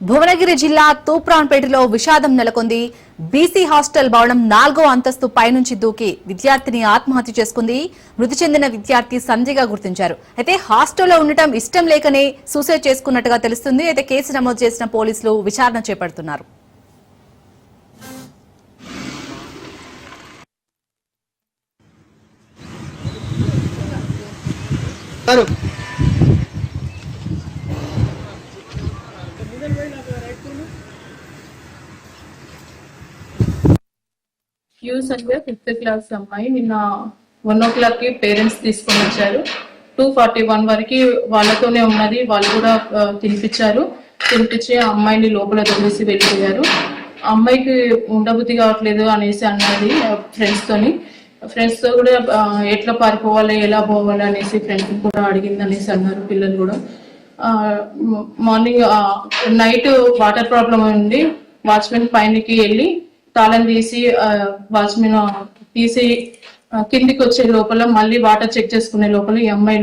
భువనగిరి జిల్లా తూప్రాన్పేటలో విషాదం నెలకొంది. బీసీ హాస్టల్ భవనం 4వ అంతస్తు పైనుంచి దూకి విద్యార్థిని ఆత్మహత్య చేసుకుంది. మృతి చెందిన విద్యార్థి సంధ్యగా గుర్తించారు. అయితే హాస్టల్లో ఉండటం ఇష్టం లేకనే సూసైడ్ చేసుకున్నట్టుగా తెలుస్తుంది. అయితే కేసు నమోదు చేసిన పోలీసులు విచారణ చేపడుతున్నారు. సంధ్య 5th క్లాస్ అమ్మాయి నిన్న 1 o'clock కి పేరెంట్స్ తీసుకొని వచ్చారు. 2:41 వరకు వాళ్ళతోనే ఉన్నది. వాళ్ళు కూడా తినిపించి ఆ అమ్మాయిని లోపల దొరిసి వెళ్ళిపోయారు. అమ్మాయికి ఉండబుద్ధి కావట్లేదు అనేసి అన్నది ఫ్రెండ్స్ తో కూడా ఎట్లా పారిపోవాలి ఎలా పోవాలి అనేసి ఫ్రెండ్స్ కూడా అడిగింది అనేసి అన్నారు. పిల్లలు కూడా మార్నింగ్ నైట్ వాటర్ ప్రాబ్లం ఉంది. వాచ్మెన్ పైనకి వెళ్ళి తాళం తీసి వాచ్మెన్ తీసి కిందికి వచ్చే లోపల మళ్ళీ వాటర్ చెక్ చేసుకునే లోపల ఈ అమ్మాయి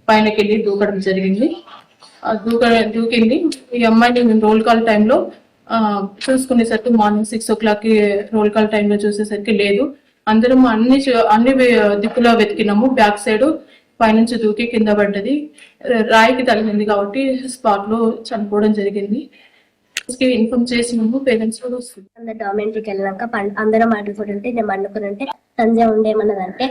పైనకి వెళ్ళి దూకడం జరిగింది. దూకింది. ఈ అమ్మాయిని రోల్ కాల్ టైంలో చూసుకునేసరికి మార్నింగ్ 6 o'clock కి రోల్ కాల్ టైంలో చూసేసరికి లేదు. అందరం అన్ని దిక్కులో వెతికినాము. బ్యాక్ సైడ్ పైనుంచి దూకి కింద పడ్డది. రాయికి తగిలింది కాబట్టి స్పాట్ లో చనిపోవడం జరిగింది. ఇన్ఫార్మ్ చేసినాము. పేరెంట్స్ కూడా వస్తుంది. డామెంట్రీకి వెళ్ళాక అందరం ఆడుకుంటుంటే నేను పండుకుని సంజయ్ ఉండేమన్నదంటే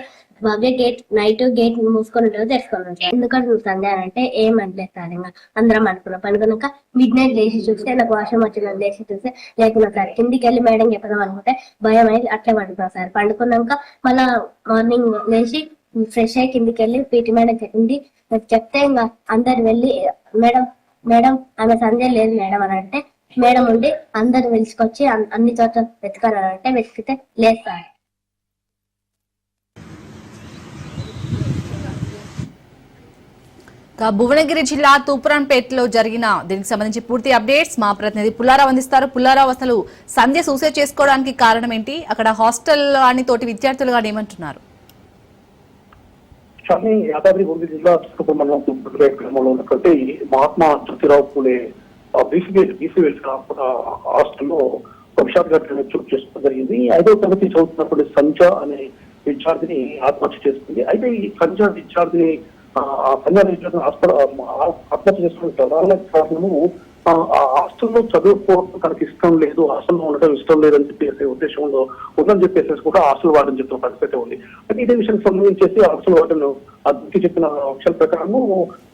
భవ్య నైట్ గేట్ మూసుకొని ఉంటుంది తెరుచుకొని ఉంటాయి. ఎందుకంటే సంజయ్ అంటే ఏమంటలేదు సార్. ఇంకా అందరం పండుకున్నాక మిడ్ నైట్ లేచి చూస్తే నాకు వాష్రూమ్ వచ్చిందని లేచి చూస్తే లేకున్నా సార్. కిందికి వెళ్ళి మేడం చెప్పదాం అనుకుంటే భయం అయి అట్లే పండుకున్నాం సార్. పండుకున్నాక మళ్ళా మార్నింగ్ లేచి ఫ్రెష్ అయ్యి కిందికి వెళ్ళి పీటీ మేడం చెప్పింది. చెప్తే ఇంకా అందరు వెళ్ళి మేడం ఆమె సంజయ్ లేదు మేడం అని అంటే మేడం ఉండి అందరు పిలుచుకొచ్చి అన్ని చోట్ల వెతకాలంటే వెతికితే లేదు సార్. భువనగిరి జిల్లా తూప్రాన్పేటలో జరిగిన దీనికి సంబంధించి పూర్తి అప్డేట్స్ మా ప్రతినిధి పుల్లారావు అందిస్తారు. పుల్లారావు, అసలు సంధ్య సూసైడ్ చేసుకోవడానికి కారణం ఏంటి? అక్కడ హాస్టల్ అని తోటి విద్యార్థులు కానీ ఏమంటున్నారు? యాదాద్రి భువనగిరి జిల్లా మండలం ఉన్నటువంటి మహాత్మా జ్యోతిరావు పూలే బీసీ వెల్ఫేర్ హాస్టల్లో విషాద ఘటన చోటు చేసుకోవడం జరిగింది. 5వ తరగతి చదువుతున్నప్పుడు సంజ అనే విద్యార్థిని ఆత్మహత్య చేసుకుంది. అయితే ఈ సంజ విద్యార్థిని ఆత్మహత్య చేసుకునే ప్రధాన కారణము హాస్టల్లో చదువుకోవడం తనకి ఇష్టం లేదు, హాస్టల్లో ఉండడం ఇష్టం లేదని చెప్పేసి ఉద్దేశంలో ఉందని చెప్పేసి కూడా హాస్టల్ వార్డెన్ చెప్తున్న పరిస్థితి ఉంది. అయితే ఇదే విషయానికి సంబంధించేసి హాస్టల్ వార్డెన్ అద్దెకి చెప్పిన విషయాల ప్రకారము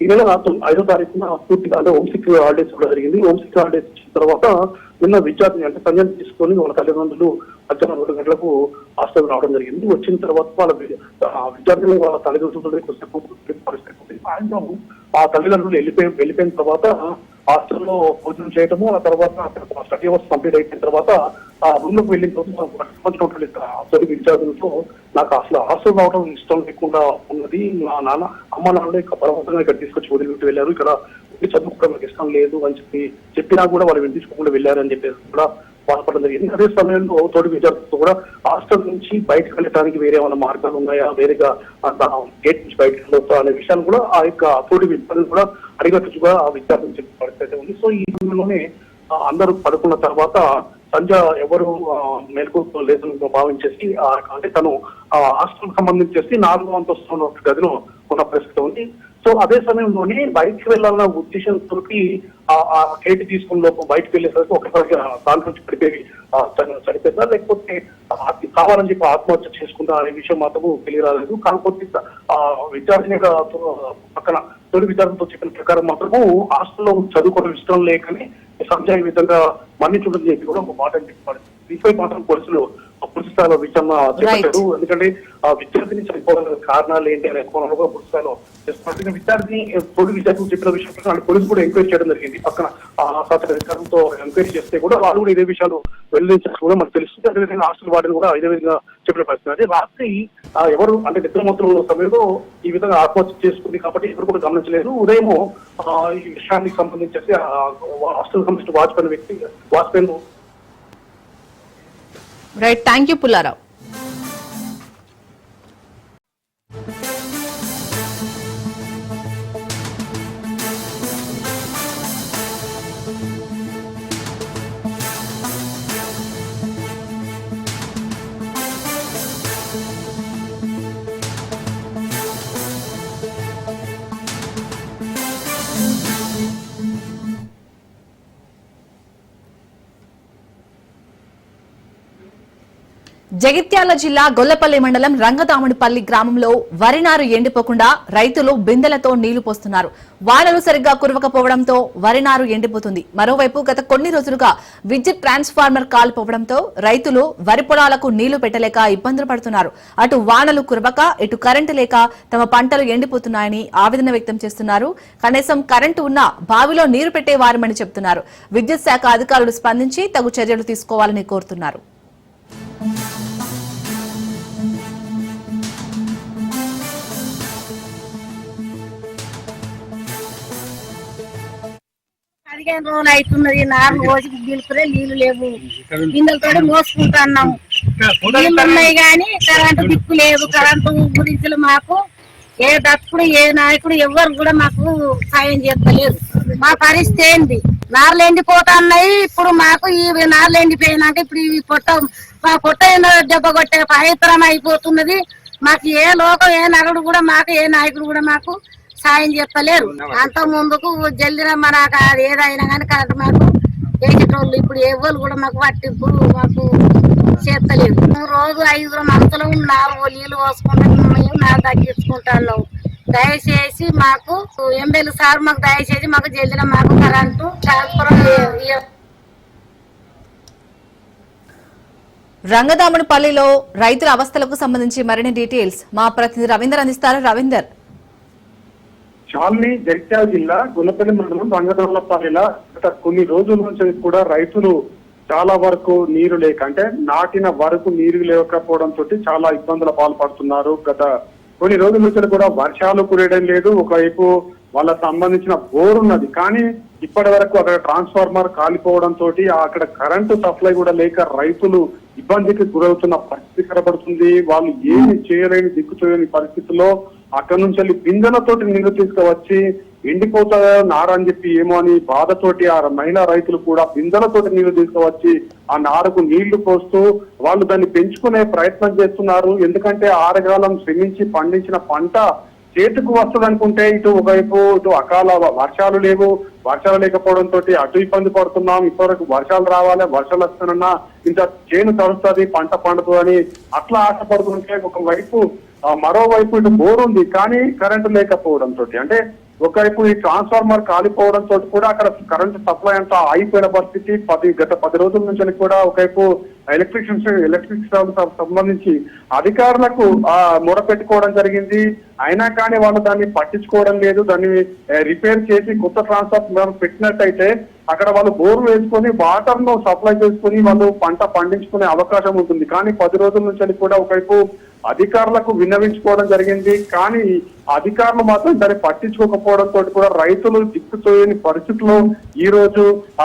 ఈ నెల 5వ తారీఖున పూర్తిగా హోంసిక్ హాలిడేస్ కూడా జరిగింది. హోంసిక్ హాలిడేస్ ఇచ్చిన తర్వాత నిన్న విద్యార్థిని అంటే సంజయ్ తీసుకొని వాళ్ళ తల్లిదండ్రులు మధ్యాహ్నం 2 గంటలకు హాస్టల్ రావడం జరిగింది. వచ్చిన తర్వాత వాళ్ళ విద్యార్థులు వాళ్ళ తల్లిదండ్రులతో కొద్దిసేపు పరిస్థితి ఉంది. సాయంత్రం ఆ తల్లిదండ్రులు వెళ్ళిపోయిన తర్వాత హాస్టల్లో భోజనం చేయటము, ఆ తర్వాత స్టడీ అవర్స్ కంప్లీట్ అయిపోయిన తర్వాత ఆ రూమ్ లోకి వెళ్ళిన తర్వాత విద్యార్థులతో నాకు అసలు హాస్టల్ రావడం ఇష్టం లేకుండా ఉన్నది. మా అమ్మ నాన్న బలవంతంగా ఇక్కడ తీసుకొచ్చి వదిలిపెట్టి వెళ్ళారు. ఇక్కడ చదువుకోవడం నాకు ఇష్టం లేదు అని చెప్పినా కూడా వాళ్ళు వినిపించుకోకుండా వెళ్ళారని చెప్పేసి కూడా బాధపడడం జరిగింది. అదే సమయంలో తోటి విద్యార్థులతో కూడా హాస్టల్ నుంచి బయటకు వెళ్ళడానికి వేరే ఏమైనా మార్గాలు ఉన్నాయా, వేరేగా గేట్ నుంచి బయటకు వెళ్ళొచ్చా అనే విషయాలు కూడా ఆ యొక్క తోటి విద్యార్థులు కూడా అడిగినట్టుగా ఆ విద్యార్థులు చెప్పే పరిస్థితి ఉంది. సో ఈ సమయంలోనే అందరూ పడుకున్న తర్వాత సంజ ఎవరు మేరకు లేదని భావించేసి అంటే తను హాస్టల్ సంబంధించేసి 4వ అంతస్తు గదిలో ఉన్న పరిస్థితి ఉంది. సో అదే సమయంలోనే బయటకు వెళ్ళాలన్న ఉద్దేశంతో ఆ గేట్ తీసుకున్న లోపు బయటకు వెళ్ళేసరికి ఒకసారి దాని నుంచి చనిపోయిందా లేకపోతే కావాలని చెప్పి ఆత్మహత్య చేసుకుంటా అనే విషయం మాత్రము తెలియరాలేదు. కాకపోతే విద్యార్థిని పక్కన తొలి విద్యార్థులతో చెప్పిన ప్రకారం మాత్రము హాస్టల్లో చదువుకోవడం ఇష్టం లేకనే సంజయ్ విధంగా మన్నించుందని చెప్పి కూడా ఒక మాట చెప్పారు. దీనిపై మాత్రం పోలీసులు పూర్తి స్థాయిలో విచారణ చేపట్టారు. ఎందుకంటే ఆ విద్యార్థిని చనిపోవడానికి కారణాలు ఏంటి అనే కోణంలో కూడా పూర్తి స్థాయిలో చేస్తున్నారు. విద్యార్థిని తొలి విద్యార్థులు చెప్పిన విషయం ప్రకారం పోలీసు కూడా ఎంక్వైరీ చేయడం జరిగింది. పక్కన శాస్త్ర అధికారులతో ఎంక్వైరీ చేస్తే కూడా వాళ్ళు కూడా ఇదే విషయాలు వెల్లడించారు కూడా మనకు తెలుస్తుంది. అదేవిధంగా హాస్టల్ వార్డెన్ కూడా ఇదే విధంగా చెప్పిన పరిస్థితి. అదే రాత్రి ఎవరు అంటే నిద్రమత్తులు ఉన్న సమయంలో ఈ విధంగా ఆత్మహత్య చేసుకుంది కాబట్టి ఎవరు కూడా గమనించలేదు. ఉదయం ఈ విషయానికి సంబంధించేసి హాస్టల్ సంబంధించిన watchman right. Thank you Pullarao. Jagtial జిల్లా గొల్లపల్లి మండలం రంగదాముడిపల్లి గ్రామంలో వరి నారు ఎండిపోకుండా రైతులు బిందెలతో నీళ్లు పోస్తున్నారు. వానలు సరిగ్గా కురవకపోవడంతో వరి నారు ఎండిపోతుంది. మరోవైపు గత కొన్ని రోజులుగా విద్యుత్ ట్రాన్స్ఫార్మర్ కాలిపోవడంతో రైతులు వరి పొలాలకు నీళ్లు పెట్టలేక ఇబ్బందులు పడుతున్నారు. అటు వానలు కురవక ఇటు కరెంటు లేక తమ పంటలు ఎండిపోతున్నాయని ఆవేదన వ్యక్తం చేస్తున్నారు. కనీసం కరెంటు ఉన్నా బావిలో నీరు పెట్టేవారమని చెబుతున్నారు. విద్యుత్ శాఖ అధికారులు స్పందించి తగు చర్యలు తీసుకోవాలని కోరుతున్నారు. పదిహేను రోజులు అవుతున్నది. 4 రోజులు బిల్కులే నీళ్లు లేవు. బిందెలతో మోసుకుంటున్నాము. నీళ్లు ఉన్నాయి కానీ కరెంటు దిక్కు లేదు. కరెంటు గురించి మాకు ఏ దక్కుడు ఏ నాయకుడు ఎవరు కూడా మాకు సాయం చేస్తలేదు. మా పరిస్థితి ఏంది? నార్లు ఎండిపోతున్నాయి. ఇప్పుడు మాకు ఈ నార్లు ఎండిపోయినాక ఇప్పుడు ఈ మా పొట్ట దెబ్బ కొట్టే పవిత్రం అయిపోతున్నది. మాకు ఏ లోకం ఏ నరుడు కూడా మాకు ఏ నాయకుడు కూడా మాకు సాయం చెప్పలేరు. అంత ముందుకు జల్దిన మనకు ఏదైనా కానీ కరెంట్ మాకు వేసేటోళ్ళు ఇప్పుడు ఎవరు కూడా మాకు పట్టింపు మాకు చేస్తలేదు. రోజు 5 మనసులో 4 నీళ్లు పోసుకుంటున్నాము. నాకు తగ్గించుకుంటున్నాం. దయచేసి మాకు ఎమ్మెల్యే సార్ మాకు దయచేసి మాకు జల్దిన మాకు కరెంటు ట్రాన్స్ఫర్. రంగదాముడిపల్లిలో రైతుల అవస్థలకు సంబంధించి మరిన్ని డీటెయిల్స్ మా ప్రతినిధి రవీందర్ అందిస్తారు. రవీందర్, చాలని జగిత్యాల జిల్లా గుల్లపల్లి మండలం రంగదాములపల్లిలో గత కొన్ని రోజుల నుంచి కూడా రైతులు చాలా వరకు నీరు లేక అంటే నాటిన వరకు నీరు లేకపోవడంతో చాలా ఇబ్బందుల పాల్పడుతున్నారు. గత కొన్ని రోజుల నుంచి కూడా వర్షాలు కురియడం లేదు. ఒకవైపు వాళ్ళకు సంబంధించిన బోర్ ఉన్నది కానీ ఇప్పటి వరకు అక్కడ ట్రాన్స్ఫార్మర్ కాలిపోవడంతో అక్కడ కరెంటు సప్లై కూడా లేక రైతులు ఇబ్బందికి గురవుతున్న పరిస్థితి కనబడుతుంది. వాళ్ళు ఏమి చేయలేని దిక్కుతోయని పరిస్థితుల్లో అక్కడి నుంచి వెళ్ళి బిందెలతోటి నీళ్లు తీసుకువచ్చి ఎండిపోతాయో నార అని చెప్పి ఏమో అని బాధతోటి ఆ మహిళా రైతులు కూడా బిందెలతోటి నీళ్లు తీసుకువచ్చి ఆ నారుకు నీళ్లు పోస్తూ వాళ్ళు దాన్ని పెంచుకునే ప్రయత్నం చేస్తున్నారు. ఎందుకంటే ఆరగాలం శ్రమించి పండించిన పంట చేతికి వస్తుంది అనుకుంటే ఒకవైపు అకాల వర్షాలు లేవు. వర్షాలు లేకపోవడంతో అటు ఇబ్బంది పడుతున్నాం. ఇప్పటివరకు వర్షాలు రావాలి, వర్షాలు వస్తానన్నా ఇంత చేను తడుస్తుంది, పంట పండుతుంది అని అట్లా ఆశపడుతుంటే ఒకవైపు మరోవైపు ఇటు బోర్ ఉంది కానీ కరెంటు లేకపోవడంతో అంటే ఒకవైపు ఈ ట్రాన్స్ఫార్మర్ కాలిపోవడంతో కూడా అక్కడ కరెంటు సప్లై అంతా అయిపోయిన పరిస్థితి. గత 10 రోజుల నుంచి కూడా ఒకవైపు ఎలక్ట్రిక్ సంబంధించి అధికారులకు మొర పెట్టుకోవడం జరిగింది. అయినా కానీ వాళ్ళు దాన్ని పట్టించుకోవడం లేదు. దాన్ని రిపేర్ చేసి కొత్త ట్రాన్స్ఫార్మర్ పెట్టినట్టయితే అక్కడ వాళ్ళు బోర్ వేసుకొని వాటర్ ను సప్లై చేసుకుని వాళ్ళు పంట పండించుకునే అవకాశం ఉంటుంది. కానీ 10 రోజుల నుంచి కూడా ఒకవైపు అధికారులకు విన్నవించుకోవడం జరిగింది. కానీ అధికారులు మాత్రం దాన్ని పట్టించుకోకపోవడంతో కూడా రైతులు దిక్కుతోయని పరిస్థితుల్లో ఈ రోజు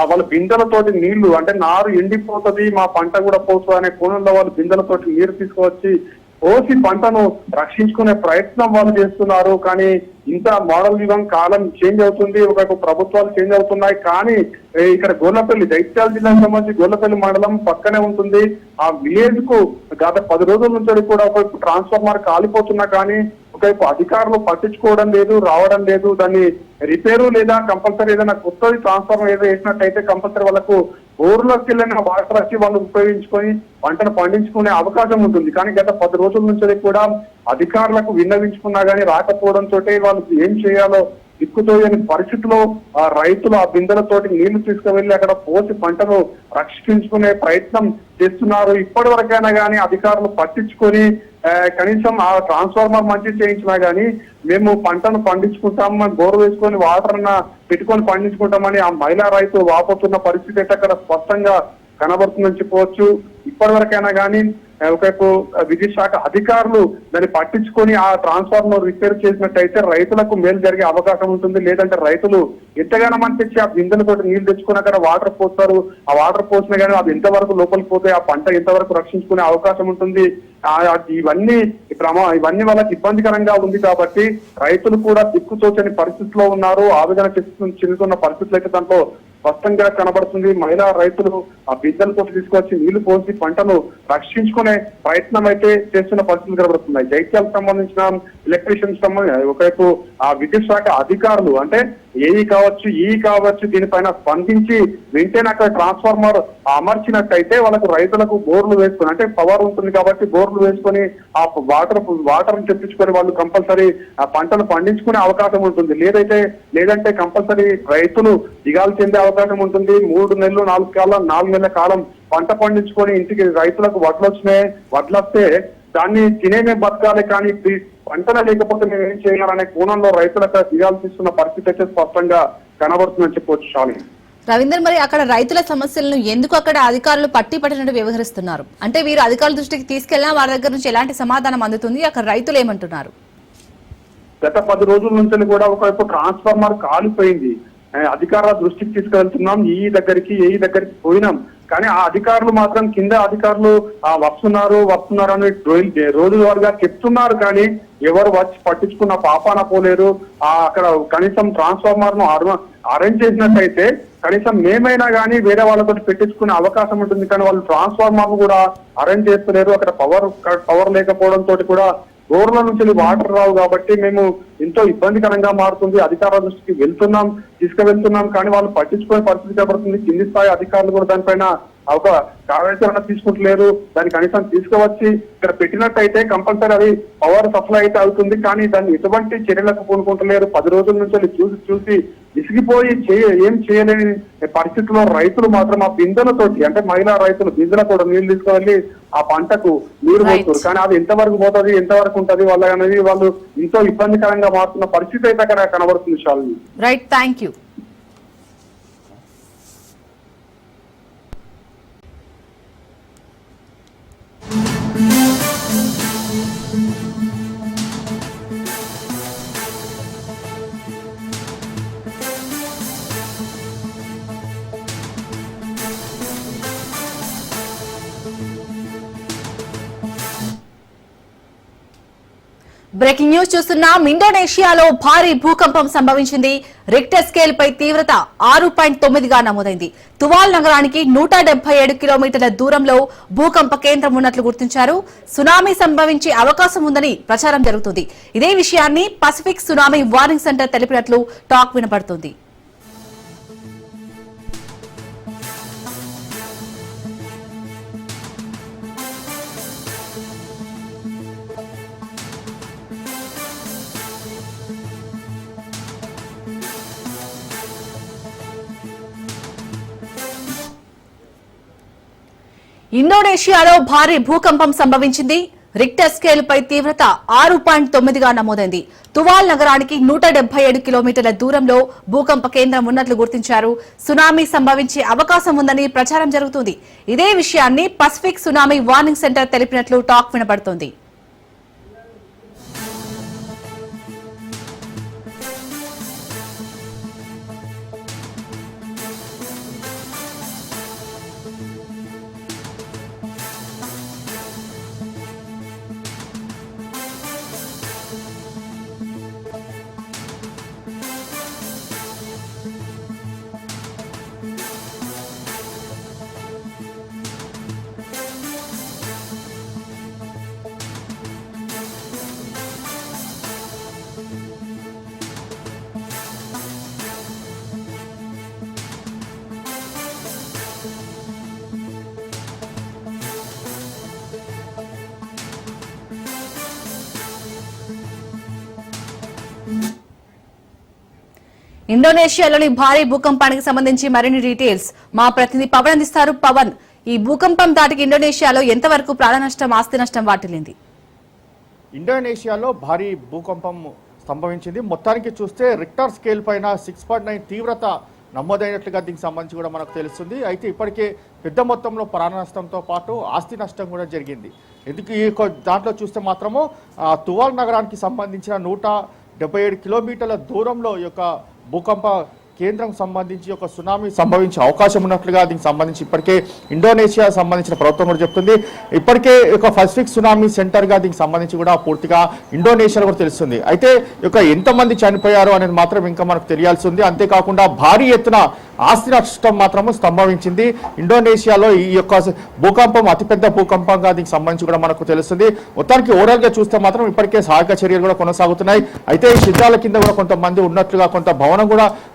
వాళ్ళ బిందెలతోటి నీళ్లు అంటే నారు ఎండిపోతుంది, మా పంట కూడా పోతుంది అనే కోణంలో వాళ్ళు బిందెలతోటి నీరు తీసుకువచ్చి పోసి పంటను రక్షించుకునే ప్రయత్నం వాళ్ళు చేస్తున్నారు. కానీ ఇంత మోడల్ యుగం కాలం చేంజ్ అవుతుంది. ఒకవైపు ప్రభుత్వాలు చేంజ్ అవుతున్నాయి. కానీ ఇక్కడ గొల్లపల్లి జగిత్యాల జిల్లాకు సంబంధించి గొల్లపల్లి మండలం పక్కనే ఉంటుంది. ఆ విలేజ్ కు గత 10 రోజుల నుంచి కూడా ఒకవైపు ట్రాన్స్ఫార్మర్ కాలిపోతున్నా కానీ ఒకవైపు అధికారులు పట్టించుకోవడం లేదు, రావడం లేదు. దాన్ని రిపేరు లేదా కంపల్సరీ ఏదైనా కొత్తది ట్రాన్స్ఫార్మర్ ఏదో వేసినట్టయితే కంపల్సరీ వాళ్ళకు బోర్లోకి వెళ్ళిన వాటర్ వచ్చి వాళ్ళు ఉపయోగించుకొని పంటను పండించుకునే అవకాశం ఉంటుంది. కానీ గత 10 రోజుల నుంచి కూడా అధికారులకు విన్నవించుకున్నా కానీ రాకపోవడంతో వాళ్ళు ఏం చేయాలో దిక్కుతోయని పరిస్థితిలో ఆ రైతులు ఆ బిందెలతోటి నీళ్లు తీసుకువెళ్లి అక్కడ పోసి పంటను రక్షించుకునే ప్రయత్నం చేస్తున్నారు. ఇప్పటి వరకైనా కానీ అధికారులు పట్టించుకొని కనీసం ఆ ట్రాన్స్ఫార్మర్ మంచి చేయించినా గానీ మేము పంటను పండించుకుంటాం, బోరు వేసుకొని వాటర్ పెట్టుకొని పండించుకుంటామని ఆ మహిళా రైతు వాపోతున్న పరిస్థితి అయితే అక్కడ స్పష్టంగా కనబడుతుందని చెప్పవచ్చు. ఇప్పటి వరకైనా కానీ ఒకవైపు విద్యుత్ శాఖ అధికారులు దాన్ని పట్టించుకొని ఆ ట్రాన్స్ఫార్మర్ రిపేర్ చేసినట్టయితే రైతులకు మేలు జరిగే అవకాశం ఉంటుంది. లేదంటే రైతులు ఎంతగానో తెచ్చి ఆ బిందెలతో నీళ్లు తెచ్చుకుని అక్కడ వాటర్ పోస్తారు. ఆ వాటర్ పోసినా కానీ అది ఎంతవరకు లోపలికి పోతే ఆ పంట ఎంతవరకు రక్షించుకునే అవకాశం ఉంటుంది. ఇవన్నీ వాళ్ళకి ఇబ్బందికరంగా ఉంది కాబట్టి రైతులు కూడా దిక్కుతోచని పరిస్థితిలో ఉన్నారు. ఆవేదన చెందుతున్న పరిస్థితులు అయితే దాంట్లో స్పష్టంగా కనబడుతుంది. మహిళా రైతులు ఆ బిందెలతో తీసుకొచ్చి నీళ్లు పోసి పంటను రక్షించుకునే ప్రయత్నం అయితే చేస్తున్న పరిస్థితులు కనబడుతున్నాయి. జైత్యాలకు సంబంధించిన ఎలక్ట్రీషియన్స్ ఒకవైపు ఆ విద్యుత్ శాఖ అధికారులు అంటే ఏఈ కావచ్చు దీనిపైన స్పందించి వెంటనే అక్కడ ట్రాన్స్ఫార్మర్ అమర్చినట్టయితే వాళ్ళకు రైతులకు బోర్లు వేసుకొని అంటే పవర్ ఉంటుంది కాబట్టి బోర్లు వేసుకొని ఆ వాటర్ తెప్పించుకొని వాళ్ళు కంపల్సరీ ఆ పంటలు పండించుకునే అవకాశం ఉంటుంది. లేదంటే కంపల్సరీ రైతులు దిగాలు చెందే అవకాశం ఉంటుంది. 3 నెలలు 4 నెలల కాలం పంట పండించుకొని ఇంటికి రైతులకు వడ్లొస్తే దాన్ని తినేమే బతకాలి, కానీ పంటన లేకపోతే మేము ఏం చేయాలనే కోణంలో రైతులకు దిగాలు తీసుకున్న పరిస్థితి అయితే స్పష్టంగా కనబడుతుందని చెప్పవచ్చు. శాలిని, రవీందర్, మరి అక్కడ రైతుల సమస్యలను ఎందుకు అక్కడ అధికారులు పట్టినట్టు వ్యవహరిస్తున్నారు? అంటే వీరు అధికారుల దృష్టికి తీసుకెళ్లినా వారి దగ్గర నుంచి ఎలాంటి సమాధానం అందుతుంది? అక్కడ రైతులు ఏమంటున్నారు? గత 10 రోజుల నుంచి కూడా ఒకవైపు ట్రాన్స్ఫార్మర్ కాలిపోయింది, అధికారుల దృష్టికి తీసుకెళ్తున్నాం, ఏఈ దగ్గరికి పోయినాం, కానీ ఆ అధికారులు మాత్రం కింద అధికారులు వస్తున్నారు అని రోజువారీగా చెప్తున్నారు, కానీ ఎవరు వచ్చి పట్టించుకున్న పాపాన పోలేరు. అక్కడ కనీసం ట్రాన్స్ఫార్మర్ ను అరేంజ్ చేసినట్టయితే కనీసం మేమైనా కానీ వేరే వాళ్ళతో పెట్టించుకునే అవకాశం ఉంటుంది, కానీ వాళ్ళు ట్రాన్స్ఫార్మర్ ను కూడా అరేంజ్ చేస్తలేరు. అక్కడ పవర్ లేకపోవడంతో కూడా బోర్ల నుంచి వాటర్ రావు కాబట్టి మేము ఎంతో ఇబ్బందికరంగా మారుతుంది. అధికారుల దృష్టికి తీసుకువెళ్తున్నాం, కానీ వాళ్ళు పట్టించుకునే పరిస్థితి కనబడుతుంది. కింది స్థాయి అధికారులు కూడా దానిపైన ఒక కార్యాచరణ తీసుకుంటలేరు. దాన్ని కనీసం తీసుకువచ్చి ఇక్కడ పెట్టినట్టయితే కంపల్సరీ అది పవర్ సప్లై అయితే అవుతుంది, కానీ దాన్ని ఎటువంటి చర్యలకు పూనుకుంటలేరు. 10 రోజుల నుంచి చూసి విసిగిపోయి ఏం చేయలేని పరిస్థితిలో రైతులు మాత్రం ఆ బిందెలతోటి అంటే మహిళా రైతులు బిందెలతో నీళ్లు తీసుకువెళ్లి ఆ పంటకు నీరు పోతారు, కానీ అది ఎంతవరకు పోతుంది, ఎంతవరకు ఉంటుంది వాళ్ళ అనేది వాళ్ళు ఎంతో ఇబ్బందికరంగా మారుతున్న పరిస్థితి అయితే అక్కడ కనబడుతుంది. Shalini, right, thank you. Breaking news చూస్తున్నాం. ఇండోనేషియాలో భారీ భూకంపం సంభవించింది. రిక్టర్ స్కేల్ పై తీవ్రత 6.9గా నమోదైంది. తువాల్ నగరానికి 177 కిలోమీటర్ల దూరంలో భూకంప కేంద్రం ఉన్నట్లు గుర్తించారు. సునామీ సంభవించే అవకాశం ఉందని ప్రచారం జరుగుతుంది. ఇదే విషయాన్ని పసిఫిక్ సునామీ వార్నింగ్ సెంటర్ తెలిపినట్లు టాక్ వినపడుతుంది. ఇండోనేషియాలో భారీ భూకంపం సంభవించింది. రిక్టర్ స్కేల్ పై తీవ్రత 6.9గా నమోదైంది. తువాల్ నగరానికి 177 కిలోమీటర్ల దూరంలో భూకంప కేంద్రం ఉన్నట్లు గుర్తించారు. సునామీ సంభవించే అవకాశం ఉందని ప్రచారం జరుగుతుంది. ఇదే విషయాన్ని పసిఫిక్ సునామీ వార్నింగ్ సెంటర్ తెలిపినట్లు టాక్ వినపడుతోంది. ఇండోనేషియాలోని భారీ భూకంపానికి సంబంధించి మరిన్ని డీటెయిల్స్ మా ప్రతినిధి పవన్ అందిస్తారు. పవన్, ఈ భూకంపం దాటికి ఇండోనేషియాలో ఎంతవరకు ప్రాణ నష్టం, ఆస్తి నష్టం వాటిల్లింది? ఇండోనేషియాలో భారీ భూకంపం సంభవించింది. మొత్తానికి చూస్తే రిక్టర్ స్కేల్ పైన 6.9 తీవ్రత నమోదైనట్లుగా దీనికి సంబంధించి కూడా మనకు తెలుస్తుంది. అయితే ఇప్పటికే పెద్ద మొత్తంలో ప్రాణ నష్టంతో పాటు ఆస్తి నష్టం కూడా జరిగింది. ఎందుకు ఈ దాంట్లో చూస్తే మాత్రము తువాల్ నగరానికి సంబంధించిన 177 కిలోమీటర్ల దూరంలో ఈ యొక్క భూకంప కేంద్రం సంబంధించి ఒక సునామీ సంభవించే అవకాశం ఉన్నట్లుగా దీనికి సంబంధించి ఇప్పటికే ఇండోనేషియా సంబంధించిన ప్రభుత్వం కూడా చెప్తుంది. ఇప్పటికే ఒక పసిఫిక్ సునామీ సెంటర్గా దీనికి సంబంధించి కూడా పూర్తిగా ఇండోనేషియాలో కూడా తెలుస్తుంది. అయితే ఎంతమంది చనిపోయారు అనేది మాత్రం ఇంకా మనకు తెలియాల్సి ఉంది. అంతేకాకుండా భారీ ఎత్తున ఆస్తి నష్టం మాత్రము సంభవించింది. ఇండోనేషియాలో ఈ యొక్క భూకంపం అతిపెద్ద భూకంపంగా దీనికి సంబంధించి కూడా మనకు తెలుస్తుంది. మొత్తానికి ఓవరాల్ గా చూస్తే మాత్రం ఇప్పటికే సహాయక చర్యలు కూడా కొనసాగుతున్నాయి. అయితే ఈ శిథిలాల కింద కూడా కొంతమంది ఉన్నట్లుగా,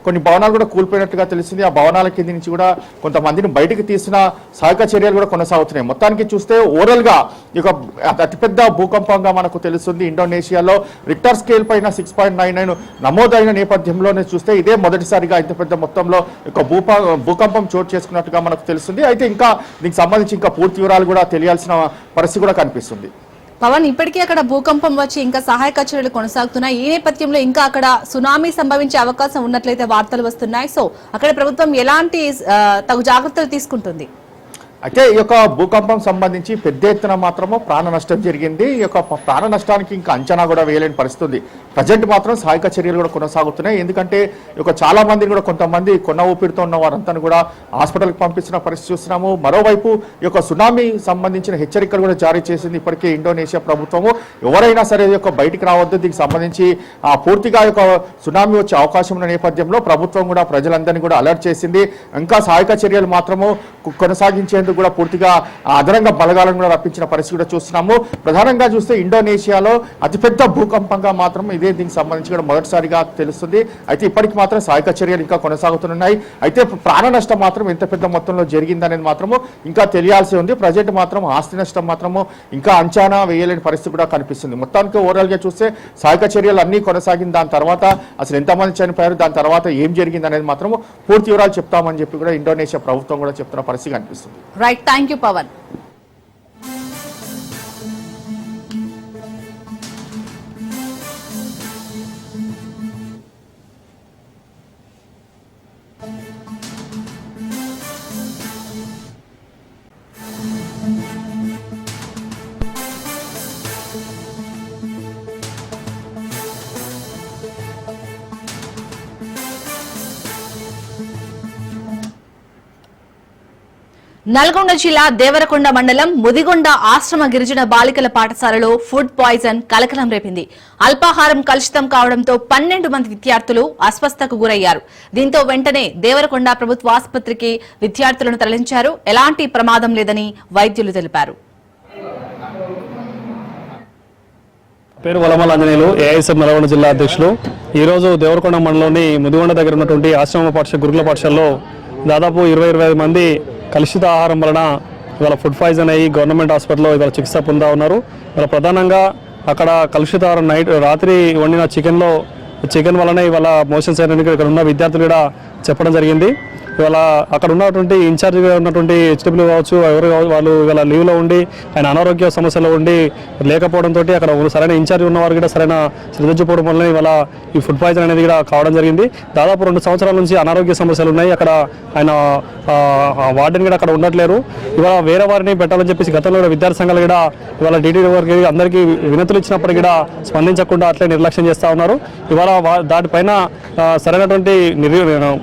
కొన్ని భవనాలు కూడా కూలిపోయినట్లుగా తెలిసింది. ఆ భవనాల కింద నుంచి కూడా కొంతమందిని బయటికి తీసిన సహాయక చర్యలు కూడా కొనసాగుతున్నాయి. మొత్తానికి చూస్తే ఓవరాల్ గా ఈ యొక్క అతిపెద్ద భూకంపంగా మనకు తెలుస్తుంది. ఇండోనేషియాలో రిక్టర్ స్కేల్ పైన 6.99 నమోదైన నేపథ్యంలోనే చూస్తే ఇదే మొదటిసారిగా ఇంత పెద్ద మొత్తంలో భూకంపం చోటు చేసుకున్నట్టుగా మనకు తెలుస్తుంది. అయితే ఇంకా దీనికి సంబంధించి ఇంకా పూర్తి వివరాలు కూడా తెలియాల్సిన పరిస్థితి కూడా కనిపిస్తుంది. పవన్, ఇప్పటికీ అక్కడ భూకంపం వచ్చి ఇంకా సహాయక చర్యలు కొనసాగుతున్నాయి. ఈ నేపథ్యంలో ఇంకా అక్కడ సునామీ సంభవించే అవకాశం ఉన్నట్లయితే వార్తలు వస్తున్నాయి. సో అక్కడ ప్రభుత్వం ఎలాంటి తగు జాగ్రత్తలు తీసుకుంటుంది? అయితే ఈ యొక్క భూకంపం సంబంధించి పెద్ద ఎత్తున మాత్రము ప్రాణ నష్టం జరిగింది. ఈ యొక్క ప్రాణ నష్టానికి ఇంకా అంచనా కూడా వేయలేని పరిస్థితి. ప్రజెంట్ మాత్రం సహాయక చర్యలు కూడా కొనసాగుతున్నాయి. ఎందుకంటే ఈ యొక్క చాలా మందిని కూడా కొంతమంది కొన్న ఊపిరితో ఉన్న వారంతా కూడా హాస్పిటల్కి పంపించిన పరిస్థితి చూస్తున్నాము. మరోవైపు ఈ యొక్క సునామీ సంబంధించిన హెచ్చరికలు కూడా జారీ చేసింది ఇప్పటికే ఇండోనేషియా ప్రభుత్వము. ఎవరైనా సరే ఈ యొక్క బయటికి రావద్దు, దీనికి సంబంధించి పూర్తిగా ఈ యొక్క సునామీ వచ్చే అవకాశం ఉన్న నేపథ్యంలో ప్రభుత్వం కూడా ప్రజలందరినీ కూడా అలర్ట్ చేసింది. ఇంకా సహాయక చర్యలు మాత్రము కొనసాగించేందుకు కూడా పూర్తిగా అదనంగా బలగాలను కూడా రప్పించిన పరిస్థితి కూడా చూస్తున్నాము. ప్రధానంగా చూస్తే ఇండోనేషియాలో అతిపెద్ద భూకంపంగా మాత్రం ఇదే దీనికి సంబంధించి కూడా మొదటిసారిగా తెలుస్తుంది. అయితే ఇప్పటికి మాత్రం సహాయక చర్యలు ఇంకా కొనసాగుతున్నాయి. అయితే ప్రాణ నష్టం మాత్రం ఎంత పెద్ద మొత్తంలో జరిగిందనేది మాత్రము ఇంకా తెలియాల్సి ఉంది. ప్రజెంట్ మాత్రం ఆస్తి నష్టం మాత్రము ఇంకా అంచనా వేయలేని పరిస్థితి కూడా కనిపిస్తుంది. మొత్తానికి ఓవరాల్ గా చూస్తే సహాయక చర్యలు అన్ని కొనసాగిన దాని తర్వాత అసలు ఎంతమంది చనిపోయారు, దాని తర్వాత ఏం జరిగింది అనేది మాత్రము పూర్తి వివరాలు చెప్తామని చెప్పి కూడా ఇండోనేషియా ప్రభుత్వం కూడా చెప్తున్న పరిస్థితి కనిపిస్తుంది. Right, thank you Pavan. Nalgonda జిల్లా దేవరకొండ మండలం ముదిగొండ ఆశ్రమ గిరిజన బాలికల పాఠశాలలో ఫుడ్ పాయిజన్ కలకలం రేపింది. అల్పాహారం కలుషితం కావడంతో 12 మంది విద్యార్థులు అస్వస్థతకు గురయ్యారు. దీంతో వెంటనే దేవరకొండ ప్రభుత్వ ఆసుపత్రికి విద్యార్థులను తరలించారు. ఎలాంటి ప్రమాదం లేదని వైద్యులు తెలిపారు. పేరు వలమల ఆంజనేయులు, ఏఐఎస్ఎఫ్ నల్గొండ జిల్లా అధ్యక్షులు. ఈరోజు దేవరకొండ మండలంలోని ముదిగొండ దగ్గర ఉన్నటువంటి ఆశ్రమ పాఠశాల గురుకుల పాఠశాలలో దాదాపు 20-25 మంది కలుషిత ఆహారం వలన ఇవాళ ఫుడ్ పాయిజన్ అయ్యి గవర్నమెంట్ హాస్పిటల్లో ఇవాళ చికిత్స పొందా ఉన్నారు. ఇవాళ ప్రధానంగా అక్కడ కలుషిత ఆహారం రాత్రి వండిన చికెన్ వలన ఇవాళ మోషన్స్ అయిన ఇక్కడ ఉన్న విద్యార్థులు కూడా చెప్పడం జరిగింది. ఇవాళ అక్కడ ఉన్నటువంటి ఇన్ఛార్జ్గా ఉన్నటువంటి హెచ్డబ్ల్యూ కావచ్చు, ఎవరు వాళ్ళు ఇవాళ లీవ్లో ఉండి ఆయన అనారోగ్య సమస్యలో ఉండి లేకపోవడంతో అక్కడ సరైన ఇన్ఛార్జ్ ఉన్నవారు కూడా సరైన శ్రద్ధ చూపడం వల్ల ఇవాళ ఈ ఫుడ్ పాయిజన్ అనేది కూడా కావడం జరిగింది. దాదాపు 2 సంవత్సరాల నుంచి అనారోగ్య సమస్యలు ఉన్నాయి. అక్కడ ఆయన వార్డెన్ కూడా అక్కడ ఉండట్లేరు. ఇవాళ వేరే వారిని పెట్టాలని చెప్పేసి గతంలో కూడా విద్యార్థి సంఘాలు కూడా ఇవాళ టీటీడీ వారికి అందరికీ వినతులు ఇచ్చినప్పటికీ కూడా స్పందించకుండా అట్లే నిర్లక్ష్యం చేస్తూ ఉన్నారు. ఇవాళ దాటిపైన సరైనటువంటి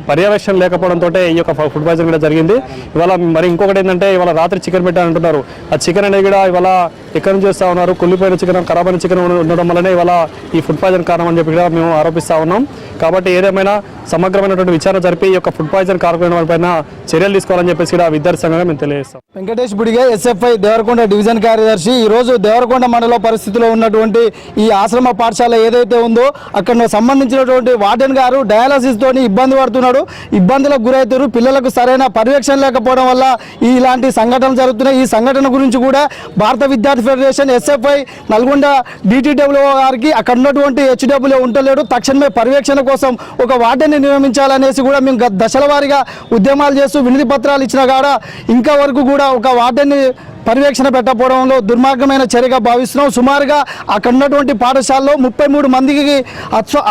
పర్యవేక్షణ లేకపోవడంతో ఈ యొక్క ఫుడ్ పాయిజన్ కూడా జరిగింది. ఇవాళ మరి ఇంకొకటి ఏంటంటే ఇవాళ రాత్రి చికెన్ పెట్టారంటున్నారు. ఆ చికెన్ అనేది కూడా ఇవాళ ఎక్కడి నుంచి చేస్తూ ఉన్నారు, కుళ్ళిపోయిన చికెన్, ఖరాబ్ అయిన చికెన్ ఉండడం వల్లనే ఇవాళ ఈ ఫుడ్ పాయిజన్ కారణం అని చెప్పి కూడా మేము ఆరోపిస్తూ ఉన్నాం. కాబట్టి ఏదేమైనా సమగ్రమైనటువంటి విచారణ జరిపి ఈ యొక్క ఫుడ్ పాయిజన్ కారణమైన వారిపైన చర్యలు తీసుకోవాలని చెప్పేసి కూడా విద్యార్థి సంఘంగా మేము తెలియజేస్తాం. వెంకటేష్ బుడిగే, ఎస్ఎఫ్ఐ దేవరకొండ డివిజన్ కార్యదర్శి. ఈరోజు దేవరకొండ మండల పరిస్థితిలో ఉన్నటువంటి ఈ ఆశ్రమ పాఠశాల ఏదైతే ఉందో అక్కడ సంబంధించినటువంటి వార్డెన్ గారు డయాలసిస్ తోని ఇబ్బంది పడుతున్నాడు, ఇబ్బందులకు గురవుతారు. పిల్లలకు సరైన పర్యవేక్షణ లేకపోవడం వల్ల ఇలాంటి సంఘటనలు జరుగుతున్నాయి. ఈ సంఘటన గురించి కూడా భారత విద్యార్థి ఫెడరేషన్, ఎస్ఎఫ్ఐ నల్గొండ డిటిడబ్ల్యూ గారికి అక్కడ ఉన్నటువంటి హెచ్డబ్ల్యూ ఉండలేడు, తక్షణమే పర్యవేక్షణ కోసం ఒక వార్డెన్ని నియమించాలనేసి కూడా మేము దశల వారీగా ఉద్యమాలు చేస్తూ వినతి పత్రాలు ఇచ్చినా కూడా ఇంకా వరకు కూడా ఒక వార్డెన్ని పర్యవేక్షణ పెట్టకపోవడంలో దుర్మార్గమైన చర్యగా భావిస్తున్నాం. సుమారుగా అక్కడ ఉన్నటువంటి పాఠశాలలో 33 మందికి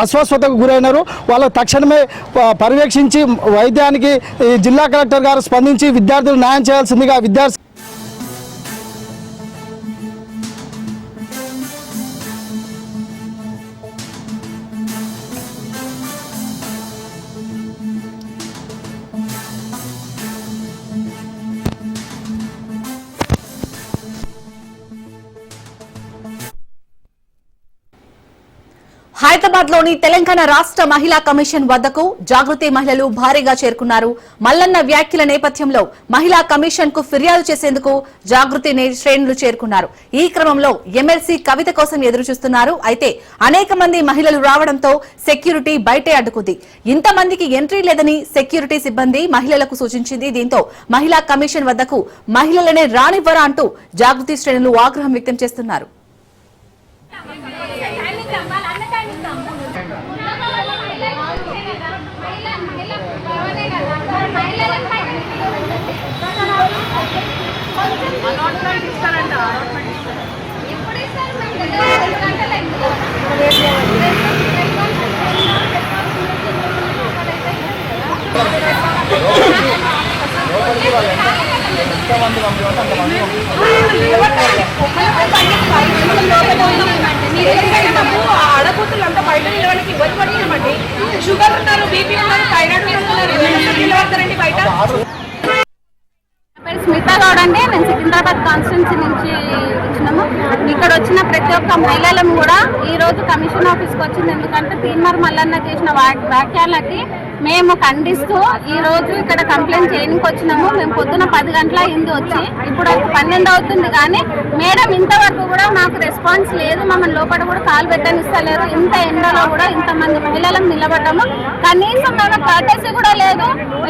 అస్వస్థతకు గురైనారు. వాళ్ళు తక్షణమే పర్యవేక్షించి వైద్యానికి జిల్లా కలెక్టర్ గారు స్పందించి విద్యార్థులు న్యాయం చేయాల్సిందిగా విద్యార్థి హైదరాబాద్ లోని తెలంగాణ రాష్ట్ర మహిళా కమిషన్ వద్దకు జాగృతి మహిళలు భారీగా చేరుకున్నారు. మల్లన్న వ్యాఖ్యల నేపథ్యంలో మహిళా కమిషన్ కు ఫిర్యాదు చేసేందుకు జాగృతి శ్రేణులు చేరుకున్నారు. ఈ క్రమంలో ఎమ్మెల్సీ కవిత కోసం ఎదురు చూస్తున్నారు. అయితే అనేక మంది మహిళలు రావడంతో సెక్యూరిటీ బయటే అడ్డుకుంది. ఇంతమందికి ఎంట్రీ లేదని సెక్యూరిటీ సిబ్బంది మహిళలకు సూచించింది. దీంతో మహిళా కమిషన్ వద్దకు మహిళలనే రానివ్వరా అంటూ జాగృతి శ్రేణులు ఆగ్రహం వ్యక్తం చేస్తున్నారు. ఆడబుద్ధులంతా బయట నిలవడానికి ఇబ్బంది పడుతున్నామండి. షుగర్ ఉన్నారు, బీపీ ఉన్నారు, థైరాయిడ్ నిలబడతారండి బయట. స్మిత గౌడ్ అండి. నేను సికింద్రాబాద్ కాన్స్టిట్యున్సీ నుంచి వచ్చినాము. ఇక్కడ వచ్చిన ప్రతి ఒక్క మహిళలను కూడా ఈ రోజు కమిషన్ ఆఫీస్కి వచ్చింది. ఎందుకంటే తీన్మార్ మల్లన్న చేసిన వ్యాఖ్యలకి మేము ఖండిస్తూ ఈ రోజు ఇక్కడ కంప్లైంట్ చేయడానికి వచ్చినాము. మేము పొద్దున 10 గంటల అయింది వచ్చి, ఇప్పుడు 12 అవుతుంది. కానీ మేడం ఇంతవరకు కూడా మాకు రెస్పాన్స్ లేదు. మమ్మల్ని లోపల కూడా కాలు పెట్టనిస్తలేరు. ఇంత ఎండలో కూడా ఇంతమంది మహిళలను నిలబడ్డాము. కనీసం మేము కర్టెసీ కూడా లేదు.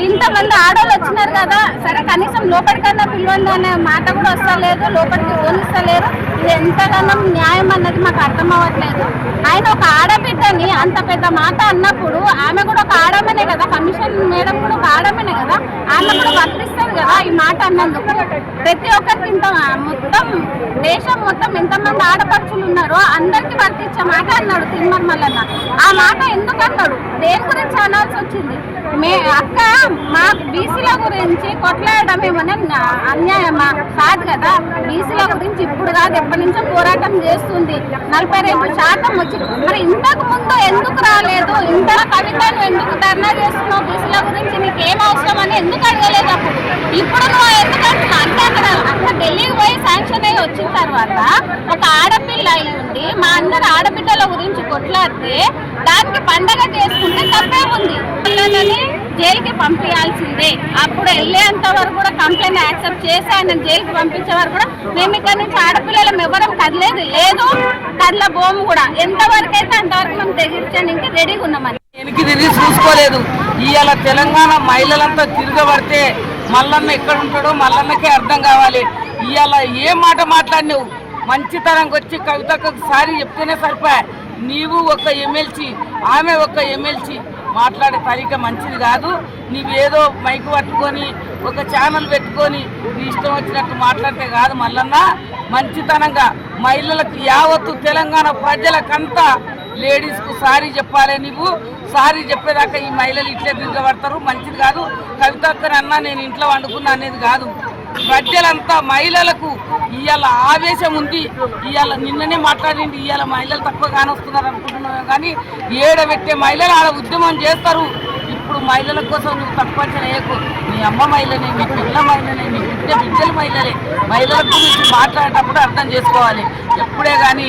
ఇంతమంది ఆడవాళ్ళు వచ్చినారు కదా, సరే కనీసం లోపలికన్నా పిలవండి అనే మాట కూడా వస్తలేదు. లోపలికి పోనిస్తలేరు. ఇది ఎంతగానో న్యాయం అన్నది మాకు అర్థం అవ్వట్లేదు. ఆయన ఒక ఆడబిడ్డని అంత పెద్ద మాట అన్నప్పుడు ఆమె కూడా ఒక ఆడమనే కదా, కమిషన్ మేడం కూడా ఒక ఆడమనే కదా, ఆమె కూడా వర్తిస్తుంది కదా ఈ మాట అన్నందుకు. ప్రతి ఒక్కరికి ఇంత మొత్తం దేశం మొత్తం ఎంతమంది ఆడపడుచులు ఉన్నారో అందరికి వర్తించే మాట అన్నాడు తీన్మార్ మల్లన్న. ఆ మాట ఎందుకు అన్నాడు, దేని గురించి అనాల్సి వచ్చింది? అక్క మా బీసీల గురించి కొట్లాడడం ఏమన్నా అన్యాయమా? కాదు కదా. బీసీల గురించి ఇప్పుడు కాదు, ఎప్పటి నుంచో పోరాటం చేస్తుంది. 42% వచ్చింది. మరి ఇంతకు ముందు ఎందుకు రాలేదు? ఇంతలో కవితను ఎందుకు ధర్నా చేస్తున్నావు? బీసీల గురించి నీకేం అవసరం అని ఎందుకు అడగలేదు అప్పుడు? ఇప్పుడు నువ్వు ఎందుకంటున్నావు అంటే అక్కడ ఢిల్లీకి పోయి శాంక్షన్ అయ్యి వచ్చిన తర్వాత ఒక ఆడపిల్ల అయి ఉండి మా అందరు ఆడబిడ్డల గురించి కొట్లాడితే దానికి పండగ చేసుకుంటే తప్పే ఉంది. పిల్లలని జైలుకి పంపించాల్సిందే. అప్పుడు వెళ్ళేంత వరకు కూడా కంప్లైంట్ యాక్సెప్ట్ చేసి ఆయన జైలుకి పంపించే వరకు కూడా మేము ఇక్కడ నుంచి ఆడపిల్లలం ఎవరం కదలేదు, లేదు కదల బోము కూడా. ఎంతవరకు అయితే అంతవరకు మేము తెగించడానికి రెడీగా ఉన్నామని వెనక్కి తిరిగి చూసుకోలేదు. ఇవాళ తెలంగాణ మహిళలంతా తిరగబడితే మల్లన్న ఎక్కడ ఉంటాడో మల్లన్నకే అర్థం కావాలి. ఇవాళ ఏ మాట మాట్లాడినావు? మంచితనంగా వచ్చి కవితకు సారి చెప్తేనే సరిపోయా. నీవు ఒక ఎమ్మెల్సీ, ఆమె ఒక ఎమ్మెల్సీ, మాట్లాడే తరీక మంచిది కాదు. నీవేదో మైకు పట్టుకొని ఒక ఛానల్ పెట్టుకొని నీ ఇష్టం వచ్చినట్టు మాట్లాడితే కాదు మల్లన్న. మంచితనంగా మహిళలకు యావత్తు తెలంగాణ ప్రజలకంతా లేడీస్కు సారీ చెప్పాలి. నీవు సారీ చెప్పేదాకా ఈ మహిళలు ఇట్లే తిరగబడతారు, మంచిది కాదు. కవితక్కని అన్నా నేను ఇంట్లో వండుకున్నా అనేది కాదు. ప్రజలంతా మహిళలకు ఇవాళ ఆవేశం ఉంది. ఇవాళ నిన్ననే మాట్లాడింది, ఇవాళ మహిళలు తక్కువ కానొస్తున్నారు అనుకుంటున్నాం. కానీ ఏడబెట్టే మహిళలు ఆడ ఉద్యమం చేస్తారు. ఇప్పుడు మహిళల కోసం నువ్వు తక్కువ చేయకు. నీ అమ్మ మహిళనే, నీ పిల్ల మహిళనే, నీ బిడ్డల మహిళలే. మహిళల గురించి మాట్లాడేటప్పుడు అర్థం చేసుకోవాలి. ఎప్పుడే కానీ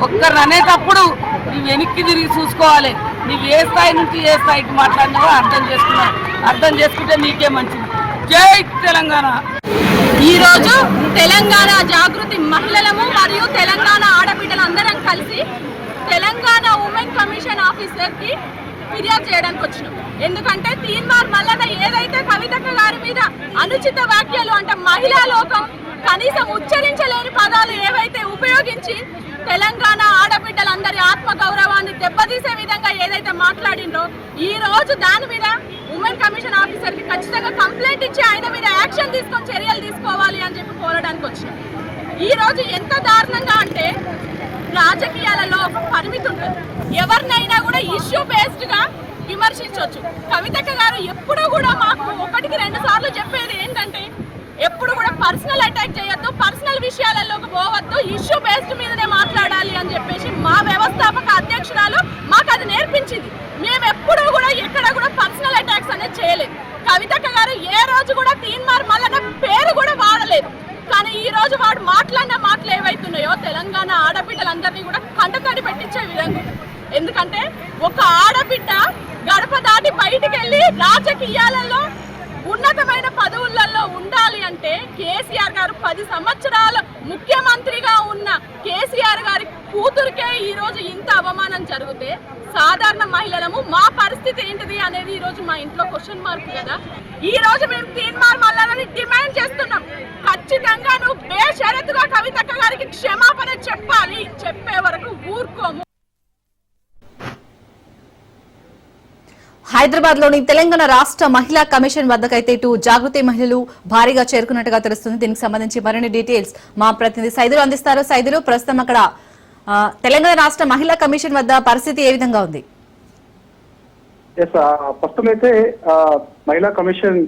ఒక్కరిని అనేటప్పుడు నువ్వు వెనక్కి తిరిగి చూసుకోవాలి. నువ్వు ఏ స్థాయి నుంచి ఏ స్థాయికి మాట్లాడినావో అర్థం చేసుకుంటే నీకే మంచిది. జై తెలంగాణ. ఈరోజు తెలంగాణ జాగృతి మహిళలము మరియు తెలంగాణ ఆడబిడ్డలందరం కలిసి తెలంగాణ ఉమెన్ కమిషన్ ఆఫీసర్కి ఫిర్యాదు చేయడానికి వచ్చినాం. ఎందుకంటే తీన్మార్ మల్లన్న ఏదైతే కవితక్క గారి మీద అనుచిత వ్యాఖ్యలు అంటే మహిళా లోకం కనీసం ఉచ్చరించలేని పదాలు ఏవైతే ఉపయోగించి తెలంగాణ ఆడబిడ్డలందరి ఆత్మ గౌరవాన్ని దెబ్బతీసే విధంగా ఏదైతే మాట్లాడిండ్రో ఈ రోజు దాని మీద ఉమెన్ కమిషన్ ఆఫీసర్ కి ఖచ్చితంగా కంప్లైంట్ ఇచ్చి ఆయన మీద యాక్షన్ తీసుకొని చర్యలు తీసుకోవాలి అని చెప్పి కోరడానికి వచ్చింది. ఈ రోజు ఎంత దారుణంగా అంటే రాజకీయాలలో ఒక పరిమితి ఉంటుంది. ఎవరినైనా కూడా ఇష్యూ బేస్డ్ గా విమర్శించవచ్చు. కవితక్క గారు ఎప్పుడూ కూడా మాకు 1కి 2 సార్లు చెప్పేది ఏంటంటే ఎప్పుడు కూడా పర్సనల్ అటాక్ చేయొద్దు, పర్సనల్ విషయాలలోకి పోవద్దు, ఇష్యూ బేస్డ్ మీదనే మాట్లాడాలి అని చెప్పేసి మా వ్యవస్థాపక అధ్యక్షురాలు మాకు అది నేర్పించింది. మేము ఎప్పుడూ కూడా ఎక్కడ కూడా పర్సనల్ అటాక్స్ అనేది చేయలేదు. కవితక్క గారు ఏ రోజు కూడా తీన్మార్ మల్లన్న పేరు కూడా వాడలేదు. కానీ ఈ రోజు వాడు మాట్లాడిన మాటలు ఏవైతున్నాయో తెలంగాణ ఆడబిడ్డలందరినీ కూడా కంటతడి పెట్టించే విధంగా. ఎందుకంటే ఒక ఆడబిడ్డ గడప దాటి బయటికి వెళ్ళి రాజకీయాలలో ఉన్నతమైన పదవులలో ఉండాలి అంటే కేసీఆర్ గారు 10 సంవత్సరాలు ముఖ్యమంత్రిగా ఉన్న కేసీఆర్ గారి కూతురికే ఈ రోజు ఇంత అవమానం జరిగితే సాధారణ మహిళలము మా పరిస్థితి ఏంటిది అనేది ఈ రోజు మా ఇంట్లో క్వశ్చన్ మార్క్ కదా. ఈ రోజు మేము తీర్మార్ మల్లాలని డిమాండ్ చేస్తున్నాం. ఖచ్చితంగా నువ్వు బేషరతుగా కవితక్క గారికి క్షమాపణ చెప్పాలి. చెప్పే వరకు ఊరుకోము. హైదరాబాద్ లోని తెలంగాణ రాష్ట్ర మహిళా కమిషన్ వద్దకైతే ఇటు జాగృతి మహిళలు భారీగా చేరుకున్నట్టుగా తెలుస్తుంది. దీనికి సంబంధించి మరిన్ని డీటెయిల్స్ మా ప్రతినిధి సైదులు అందిస్తారు. సైదులు, ప్రస్తుతం అక్కడ తెలంగాణ రాష్ట్ర మహిళా కమిషన్ వద్ద పరిస్థితి ఏ విధంగా ఉంది? ప్రస్తుతం అయితే మహిళా కమిషన్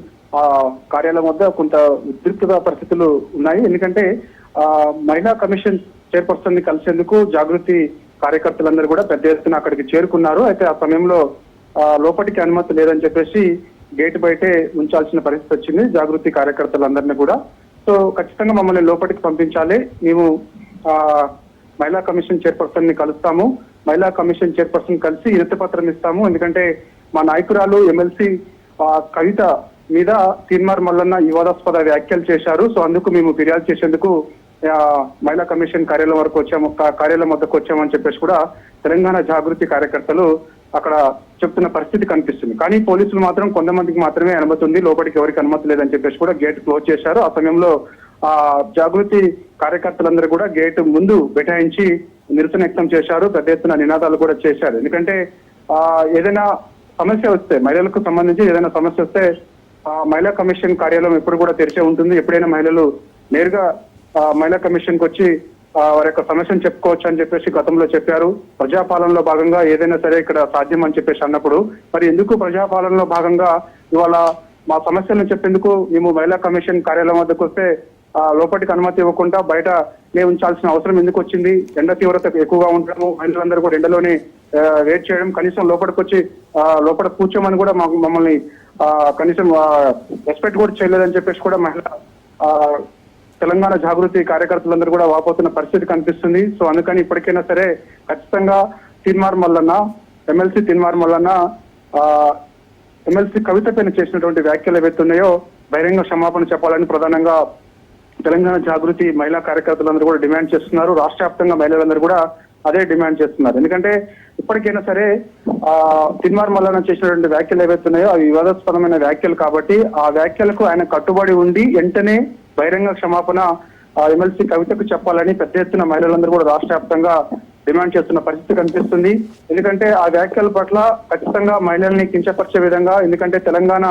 కార్యాలయం వద్ద కొంత ఉద్రిక్తత పరిస్థితులు ఉన్నాయి. ఎందుకంటే మహిళా కమిషన్ చైర్పర్సన్ ని కలిసేందుకు జాగృతి కార్యకర్తలందరూ కూడా పెద్ద ఎత్తున అక్కడికి చేరుకున్నారు. అయితే ఆ సమయంలో లోపలికి అనుమతి లేదని చెప్పేసి గేట్ బయటే ఉంచాల్సిన పరిస్థితి వచ్చింది జాగృతి కార్యకర్తలందరినీ కూడా. సో ఖచ్చితంగా మమ్మల్ని లోపలికి పంపించాలి, మేము మహిళా కమిషన్ చైర్పర్సన్ ని కలుస్తాము, మహిళా కమిషన్ చైర్పర్సన్ కలిసి వినతి పత్రం ఇస్తాము. ఎందుకంటే మా నాయకురాలు ఎమ్మెల్సీ కవిత మీద తీర్మార్ మల్లన్న వివాదాస్పద వ్యాఖ్యలు చేశారు. సో అందుకు మేము ఫిర్యాదు చేసేందుకు మహిళా కమిషన్ కార్యాలయం వద్దకు వచ్చామని చెప్పేసి కూడా తెలంగాణ జాగృతి కార్యకర్తలు అక్కడ చెప్తున్న పరిస్థితి కనిపిస్తుంది. కానీ పోలీసులు మాత్రం కొంతమందికి మాత్రమే అనుమతి ఉంది, లోపలికి ఎవరికి అనుమతి లేదని చెప్పేసి కూడా గేట్ క్లోజ్ చేశారు. ఆ సమయంలో జాగృతి కార్యకర్తలందరూ కూడా గేట్ ముందు బైఠాయించి నిరసన వ్యక్తం చేశారు, పెద్ద ఎత్తున నినాదాలు కూడా చేశారు. ఎందుకంటే ఏదైనా సమస్య వస్తే, మహిళలకు సంబంధించి ఏదైనా సమస్య వస్తే మహిళా కమిషన్ కార్యాలయం ఎప్పుడు కూడా తెరిచే ఉంటుంది. ఎప్పుడైనా మహిళలు నేరుగా మహిళా కమిషన్ కు వచ్చి వారి యొక్క సమస్యను చెప్పుకోవచ్చు అని చెప్పేసి గతంలో చెప్పారు. ప్రజాపాలనలో భాగంగా ఏదైనా సరే ఇక్కడ సాధ్యం అని చెప్పేసి అన్నప్పుడు మరి ఎందుకు ప్రజాపాలనలో భాగంగా ఇవాళ మా సమస్యలను చెప్పేందుకు మేము మహిళా కమిషన్ కార్యాలయం వద్దకు వస్తే లోపలికి అనుమతి ఇవ్వకుండా బయట ఉంచాల్సిన అవసరం ఎందుకు వచ్చింది? ఎండ తీవ్రత ఎక్కువగా ఉండడము, మహిళలందరూ కూడా ఎండలోనే వెయిట్ చేయడం, కనీసం లోపలికి వచ్చి లోపల కూర్చోమని కూడా మమ్మల్ని కనీసం రెస్పెక్ట్ కూడా చేయలేదని చెప్పేసి కూడా మహిళా తెలంగాణ జాగృతి కార్యకర్తలందరూ కూడా వాపోతున్న పరిస్థితి కనిపిస్తుంది. సో అందుకని ఇప్పటికైనా సరే ఖచ్చితంగా తీర్మార్ మల్లన్న, ఎమ్మెల్సీ తీర్మార్ మల్లన్న ఎమ్మెల్సీ కవిత పైన చేసినటువంటి వ్యాఖ్యలు ఏవైతున్నాయో బహిరంగ క్షమాపణ చెప్పాలని ప్రధానంగా తెలంగాణ జాగృతి మహిళా కార్యకర్తలందరూ కూడా డిమాండ్ చేస్తున్నారు. రాష్ట్ర వ్యాప్తంగా మహిళలందరూ కూడా అదే డిమాండ్ చేస్తున్నారు. ఎందుకంటే ఇప్పటికైనా సరే తీర్మార్ మల్లన్న చేసినటువంటి వ్యాఖ్యలు ఏవైతున్నాయో అవి వివాదాస్పదమైన వ్యాఖ్యలు కాబట్టి ఆ వ్యాఖ్యలకు ఆయన కట్టుబడి ఉండి వెంటనే బహిరంగ క్షమాపణ ఎమ్మెల్సీ కవితకు చెప్పాలని పెద్ద ఎత్తున మహిళలందరూ కూడా రాష్ట్ర వ్యాప్తంగా డిమాండ్ చేస్తున్న పరిస్థితి కనిపిస్తుంది. ఎందుకంటే ఆ వ్యాఖ్యల పట్ల ఖచ్చితంగా మహిళల్ని కించపరిచే విధంగా, ఎందుకంటే తెలంగాణ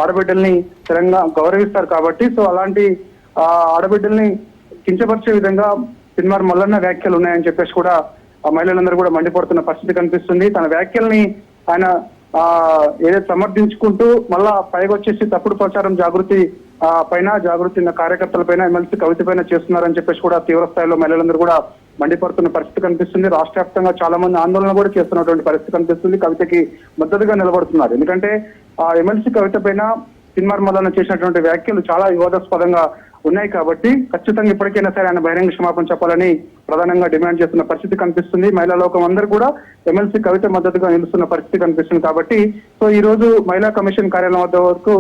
ఆడబిడ్డల్ని తెలంగాణ గౌరవిస్తారు కాబట్టి, సో అలాంటి ఆడబిడ్డల్ని కించపరిచే విధంగా తీర్మార్ మల్లన్న వ్యాఖ్యలు ఉన్నాయని చెప్పేసి కూడా మహిళలందరూ కూడా మండిపడుతున్న పరిస్థితి కనిపిస్తుంది. తన వ్యాఖ్యల్ని ఆయన ఏదైతే సమర్థించుకుంటూ మళ్ళా పైకి వచ్చేసి తప్పుడు ప్రచారం జాగృతి పైన, జాగృతి కార్యకర్తల పైన, ఎమ్మెల్సీ కవిత పైన చేస్తున్నారని చెప్పేసి కూడా తీవ్ర స్థాయిలో మహిళలందరూ కూడా మండిపడుతున్న పరిస్థితి కనిపిస్తుంది. రాష్ట్ర వ్యాప్తంగా చాలా మంది ఆందోళన కూడా చేస్తున్నటువంటి పరిస్థితి కనిపిస్తుంది. కవితకి మద్దతుగా నిలబడుతున్నారు. ఎందుకంటే ఎమ్మెల్సీ కవిత పైన తీర్మార్ మల్లన్న చేసినటువంటి వ్యాఖ్యలు చాలా వివాదాస్పదంగా ఉన్నాయి కాబట్టి ఖచ్చితంగా ఇప్పటికైనా సరే ఆయన బహిరంగ క్షమాపణ చెప్పాలని ప్రధానంగా డిమాండ్ చేస్తున్న పరిస్థితి కనిపిస్తుంది. మహిళా లోకం అందరూ కూడా ఎమ్మెల్సీ కవిత మద్దతుగా నిలుస్తున్న పరిస్థితి కనిపిస్తుంది. కాబట్టి సో ఈ రోజు మహిళా కమిషన్ కార్యాలయం వద్ద వరకు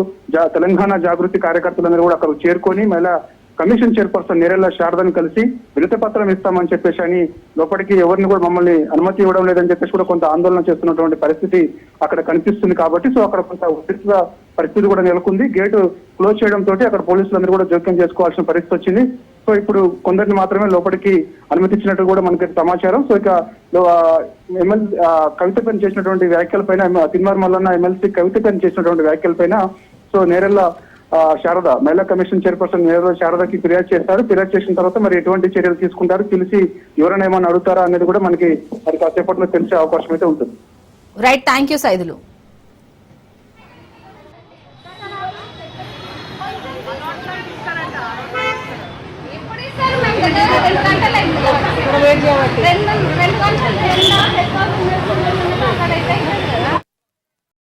తెలంగాణ జాగృతి కార్యకర్తలందరూ కూడా అక్కడ చేరుకొని మహిళా కమిషన్ చైర్పర్సన్ నేరెళ్ల శారదను కలిసి వినతి పత్రం ఇస్తామని చెప్పేసి అని లోపలికి ఎవరిని కూడా మమ్మల్ని అనుమతి ఇవ్వడం లేదని చెప్పేసి కూడా కొంత ఆందోళన చేస్తున్నటువంటి పరిస్థితి అక్కడ కనిపిస్తుంది. కాబట్టి సో అక్కడ కొంత ఉద్రిక్త పరిస్థితి కూడా నెలకొంది. గేటు క్లోజ్ చేయడంతో అక్కడ పోలీసులందరూ కూడా జోక్యం చేసుకోవాల్సిన పరిస్థితి వచ్చింది. సో ఇప్పుడు కొందరిని మాత్రమే లోపలికి అనుమతించినట్టు కూడా మనకి సమాచారం. సో ఇక కవిత పైన చేసినటువంటి వ్యాఖ్యల పైన, తీర్మార్ మల్లన్న ఎమ్మెల్సీ కవిత పైన చేసినటువంటి వ్యాఖ్యల పైన సో నేరెళ్ల శారద, మహిళా కమిషన్ చైర్పర్సన్ నేరెళ్ల శారదకి ఫిర్యాదు చేస్తారు. ఫిర్యాదు చేసిన తర్వాత మరి ఎటువంటి చర్యలు తీసుకుంటారు, తెలిసి ఎవరైనా ఏమన్నా అడుగుతారా అనేది కూడా మనకి మరి కాసేపట్లో తెలిసే అవకాశం అయితే ఉంటుంది. Right, thank you Saidulu. రెండు గంటలు